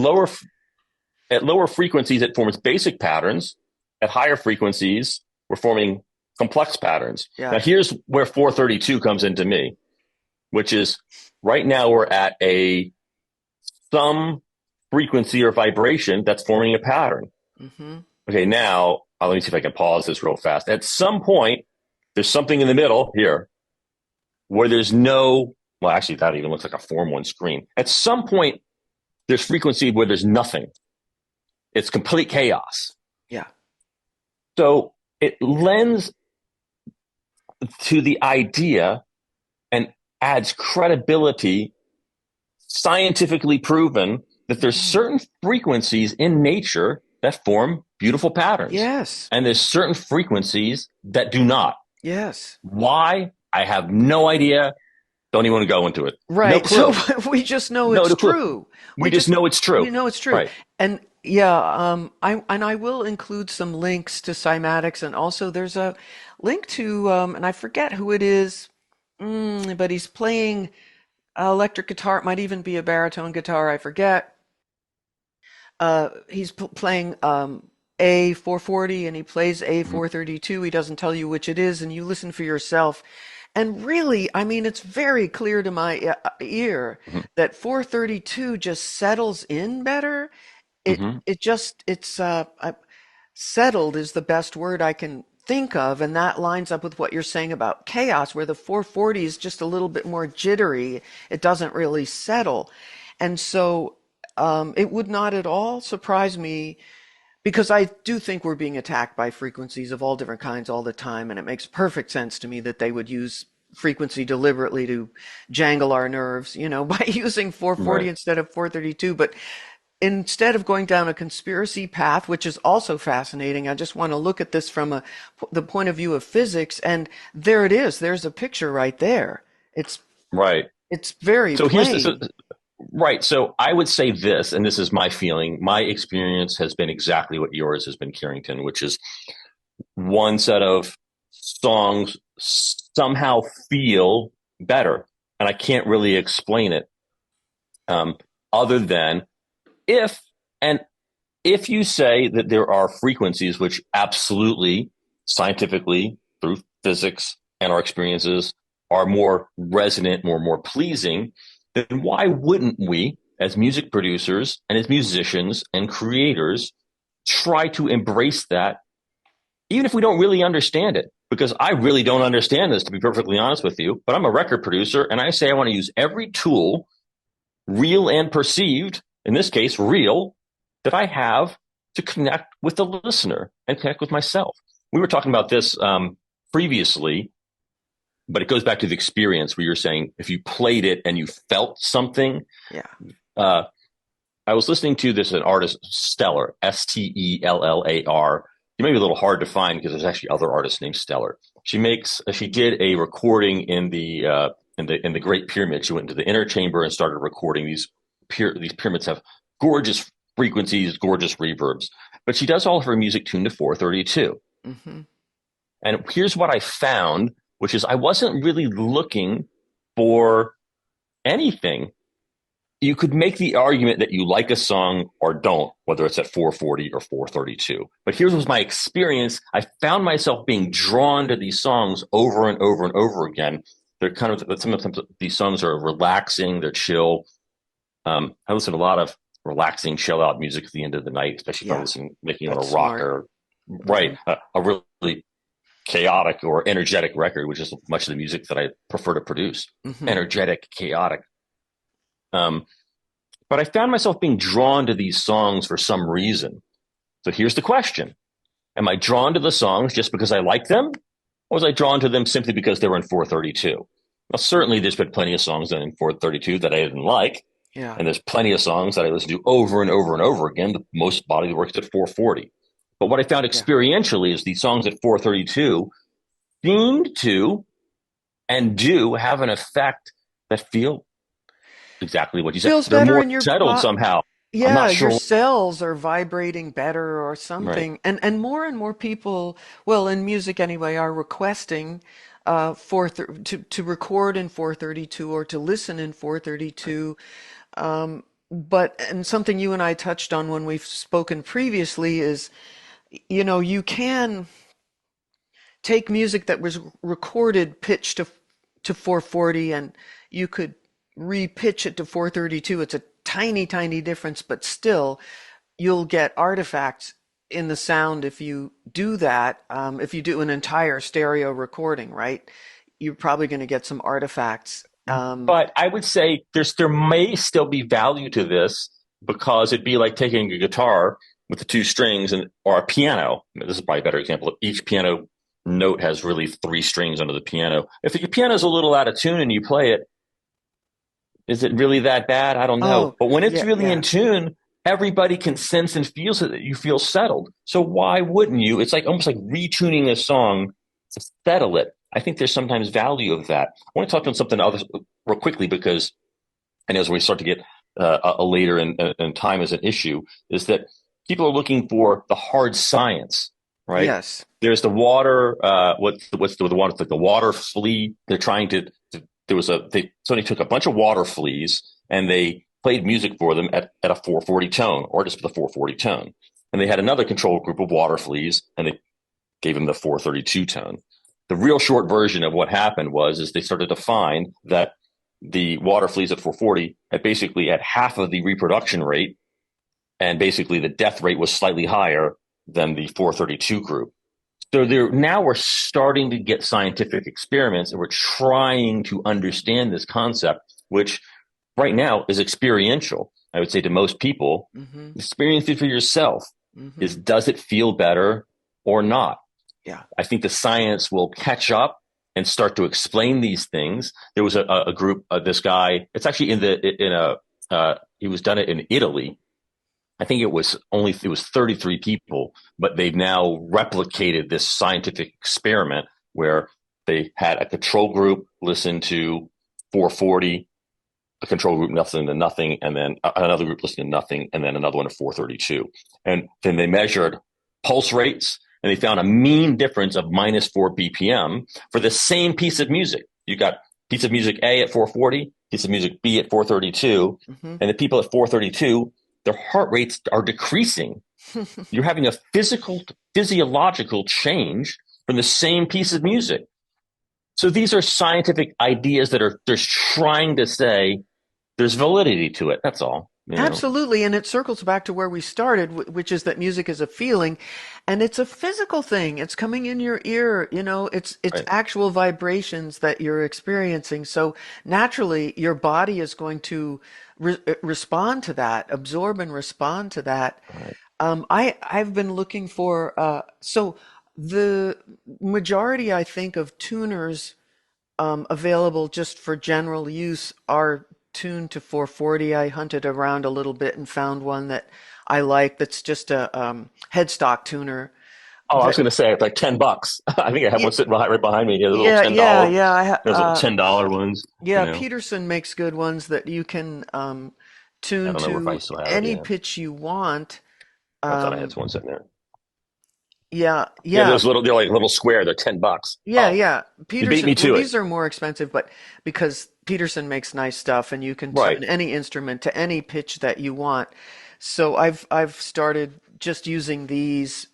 at lower frequencies, it forms basic patterns. At higher frequencies, we're forming complex patterns. Yeah. Now, here's where 432 comes into me, which is right now we're at some frequency or vibration that's forming a pattern. Okay, now let me see if I can pause this real fast. At some point, there's something in the middle here where there's well, actually, that even looks like a Form 1 screen. At some point, there's frequency where there's nothing. It's complete chaos. Yeah. So it lends to the idea and adds credibility, scientifically proven, that there's certain frequencies in nature that form beautiful patterns. Yes. And there's certain frequencies that do not. Yes. Why? I have no idea. Don't even want to go into it. Right. No clue. So we just know it's true. We just know it's true. We know it's true. Right. And I will include some links to Cymatics, and also there's a link to and I forget who it is, but he's playing electric guitar. It might even be a baritone guitar. I forget. He's playing A440, and he plays A432. He doesn't tell you which it is, and you listen for yourself. And really, I mean, it's very clear to my ear that 432 just settles in better. It's settled is the best word I can think of, and that lines up with what you're saying about chaos, where the 440 is just a little bit more jittery. It doesn't really settle. And so it would not at all surprise me, because I do think we're being attacked by frequencies of all different kinds all the time, and it makes perfect sense to me that they would use frequency deliberately to jangle our nerves, by using 440 instead of 432. But instead of going down a conspiracy path, which is also fascinating, I just want to look at this from the point of view of physics, and there it is. There's a picture right there. It's very plain. Right. So I would say this, and this is my feeling. My experience has been exactly what yours has been, Carrington, which is one set of songs somehow feel better. And I can't really explain it other than if you say that there are frequencies which absolutely, scientifically, through physics and our experiences, are more resonant, more pleasing, then why wouldn't we, as music producers and as musicians and creators, try to embrace that, even if we don't really understand it? Because I really don't understand this, to be perfectly honest with you, but I'm a record producer, and I say I want to use every tool, real and perceived, in this case, real, that I have to connect with the listener and connect with myself. We were talking about this previously, but it goes back to the experience where you're saying if you played it and you felt something. Yeah. I was listening to an artist, Stellar, Stellar. It may be a little hard to find because there's actually other artists named Stellar. She did a recording in the Great Pyramid. She went into the inner chamber and started recording. These pyramids have gorgeous frequencies, gorgeous reverbs, but she does all of her music tuned to 432. And here's what I found, which is I wasn't really looking for anything. You could make the argument that you like a song or don't, whether it's at 440 or 432. But here's was my experience. I found myself being drawn to these songs over and over and over again. They're kind of, some of them, these songs are relaxing, they're chill. I listen to a lot of relaxing, chill out music at the end of the night, especially if I'm making on a rock or a really chaotic or energetic record, which is much of the music that I prefer to produce. Energetic, chaotic. But I found myself being drawn to these songs for some reason. So here's the question. Am I drawn to the songs just because I like them? Or was I drawn to them simply because they were in 432? Well, certainly there's been plenty of songs in 432 that I didn't like. Yeah. And there's plenty of songs that I listen to over and over and over again. The most body of work's at 440. But what I found Yeah. experientially is these songs at 432 seemed to and do have an effect that feel exactly what you said. Feels They're better more in your settled somehow. I'm yeah, not your sure. cells are vibrating better or Right. something. And more people, well, in music anyway, are requesting to record in 432 or to listen in 432. But and something you and I touched on when we've spoken previously is, you can take music that was recorded pitched to 440 and you could repitch it to 432. It's a tiny, tiny difference, but still you'll get artifacts in the sound if you do that. If you do an entire stereo recording, right? You're probably going to get some artifacts. But I would say there may still be value to this because it'd be like taking a guitar with the two strings or a piano. This is probably a better example. Each piano note has really three strings under the piano. If your piano's a little out of tune and you play it, is it really that bad? I don't know. Oh, But when it's yeah, really in yeah. tune, everybody can sense and feels it that you feel settled. So why wouldn't you? It's like almost like retuning a song to settle it. I think there's sometimes value of that. I want to talk on something else real quickly because I know as we start to get a later in time as an issue, is that people are looking for the hard science, right? Yes. There's the water. What's the water? Like the water flea. They're trying to. Somebody took a bunch of water fleas and they played music for them at a 440 tone or just with a 440 tone, and they had another control group of water fleas and they gave them the 432 tone. The real short version of what happened is they started to find that the water fleas at 440 had basically at half of the reproduction rate, and basically the death rate was slightly higher than the 432 group. So now we're starting to get scientific experiments and we're trying to understand this concept, which right now is experiential. I would say to most people, Hmm. experience it for yourself. Hmm. Does it feel better or not? Yeah. I think the science will catch up and start to explain these things. There was a group, this guy, it's actually he was done it in Italy. I think it was 33 people, but they've now replicated this scientific experiment where they had a control group listen to 440, a control group listening to nothing, and then another group listening to nothing, and then another one to 432. And then they measured pulse rates, and they found a mean difference of -4 BPM for the same piece of music. You got piece of music A at 440, piece of music B at 432, Hmm. and the people at 432, their heart rates are decreasing. You're having a physiological change from the same piece of music. So these are scientific ideas that are just trying to say there's validity to it. That's all. Absolutely, and it circles back to where we started, which is that music is a feeling, and it's a physical thing. It's coming in your ear, it's Right. actual vibrations that you're experiencing. So naturally, your body is going to respond to that, absorb and respond to that. Right. I've been looking for so the majority, I think, of tuners available just for general use are tuned to 440. I hunted around a little bit and found one that I like that's just a headstock tuner. Oh, I was That, going to say it's like $10. I think I have yeah, one sitting right behind me. Yeah, the little yeah, yeah, $10. yeah. There's little $10 ones. Yeah, Peterson makes good ones that you can I tune don't know if I to still have it. any Yeah, pitch you want. I thought I had Um, one sitting there. yeah, Yeah, yeah, they're like little square. They're $10. yeah, Oh, yeah. you beat Peterson, me well, to it. these are more expensive, but because Peterson makes nice stuff and you can Right. tune any instrument to any pitch that you want. So I've started just using these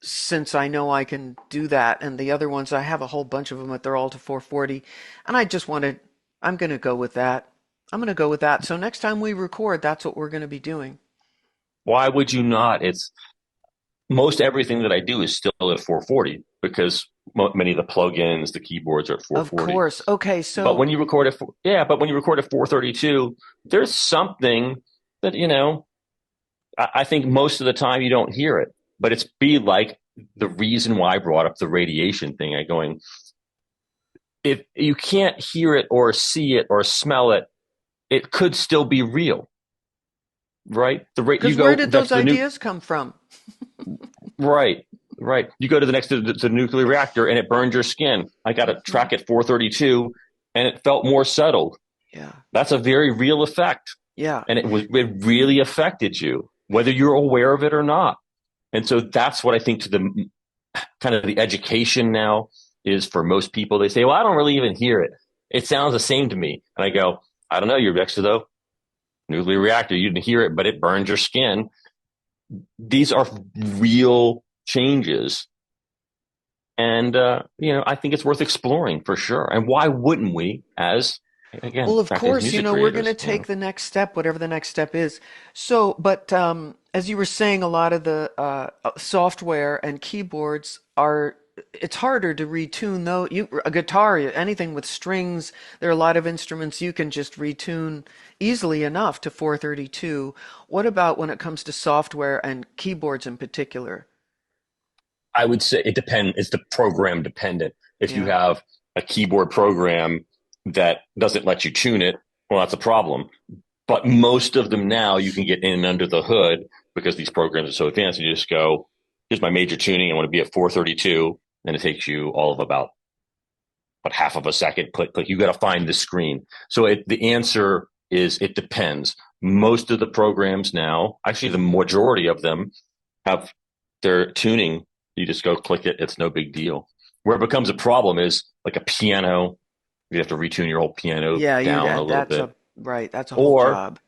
since I know I can do that. And the other ones, I have a whole bunch of them, but they're all to 440. And I just wanted, I'm going to go with that. I'm going to go with that. So next time we record, that's what we're going to be doing. Why would you not? It's most everything that I do is still at 440 because many of the plugins, the keyboards are at Of 440. course. Okay, But so when you record but when you record at 432, there's something that I think most of the time you don't hear it, but it's be like the reason why I brought up the radiation thing. I going, if you can't hear it or see it or smell it, it could still be real, right? You Because where go did next those to the ideas come from? right, right. You go to the next to the nuclear reactor and it burns your skin. I got a track at 432 and it felt more settled. Yeah. That's a very real effect. Yeah. And it really affected you, whether you're aware of it or not. And so that's what I think to the kind of the education now is for most people. They say, well, I don't really even hear it. It sounds the same to me. And I go, I don't know. You're next to the nuclear reactor. You didn't hear it, but it burns your skin. These are real changes. And, I think it's worth exploring for sure. And why wouldn't we again, Well, of course, music we're going to creators, take the next step, whatever the next step is. So, but as you were saying, a lot of the software and keyboards it's harder to retune though. A guitar, anything with strings, there are a lot of instruments you can just retune easily enough to 432. What about when it comes to software and keyboards in particular? I would say it depends. It's the program dependent. If you Yeah, have a keyboard program that doesn't let you tune it, well, that's a problem. But most of them now you can get in and under the hood because these programs are so advanced. You just go, here's my major tuning. I want to be at 432. And it takes you all of about half of a second. Click, click. You got to find the screen. So the answer is it depends. Most of the programs now, actually the majority of them have their tuning. You just go click it. It's no big deal. Where it becomes a problem is like a piano. You have to retune your whole piano yeah, down a little bit. that's a whole Or job.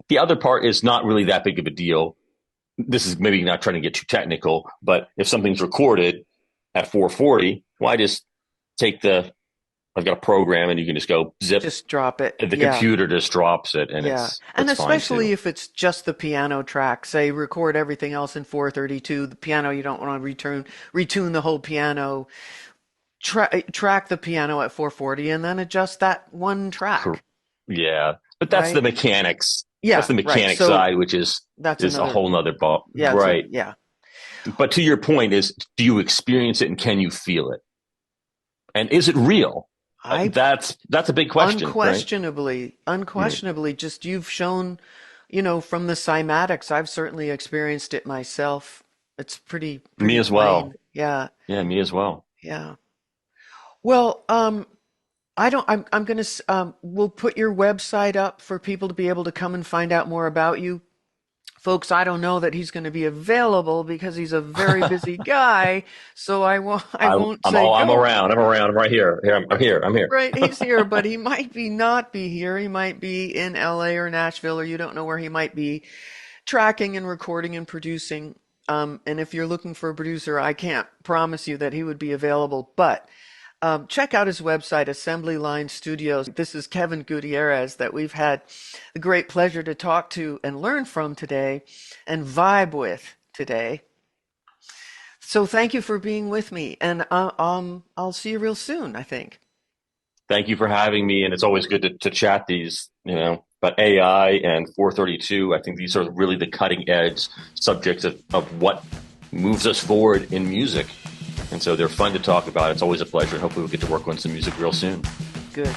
the other part is not really that big of a deal. This is maybe not trying to get too technical, but if something's recorded at 440, why just I've got a program and you can just go zip. Just drop it. The Yeah. computer just drops it and Yeah, it's and fine especially too. if it's just the piano track, say record everything else in 432, the piano you don't want to retune the whole piano, track the piano at 440 and then adjust that one track, Yeah. But that's the right? mechanics. That's Yeah, the right. mechanic So side, which is that's a another, whole nother ball. yeah, Right. yeah. But to your point is, do you experience it and can you feel it? And is it real? I That's a big question, right? unquestionably, just you've shown, from the cymatics, I've certainly experienced it myself. It's Me pretty as well. plain. Yeah, Yeah, me as well. yeah. Well, I don't, I'm gonna, we'll put your website up for people to be able to come and find out more about you. Folks, I don't know that he's going to be available because he's a very busy guy. So I won't say I'm go. around. I'm around. I'm right here. I'm here. I'm here. Right, he's here, but he might be not be here. He might be in LA or Nashville, or you don't know where he might be tracking and recording and producing. And if you're looking for a producer, I can't promise you that he would be available, but check out his website, Assembly Line Studios. This is Kevin Gutierrez that we've had the great pleasure to talk to and learn from today and vibe with today. So thank you for being with me, and I'll see you real soon, I think. Thank you for having me. And it's always good to chat these, but AI and 432, I think these are really the cutting edge subjects of what moves us forward in music. And so they're fun to talk about. It's always a pleasure. And hopefully we'll get to work on some music real soon. Good.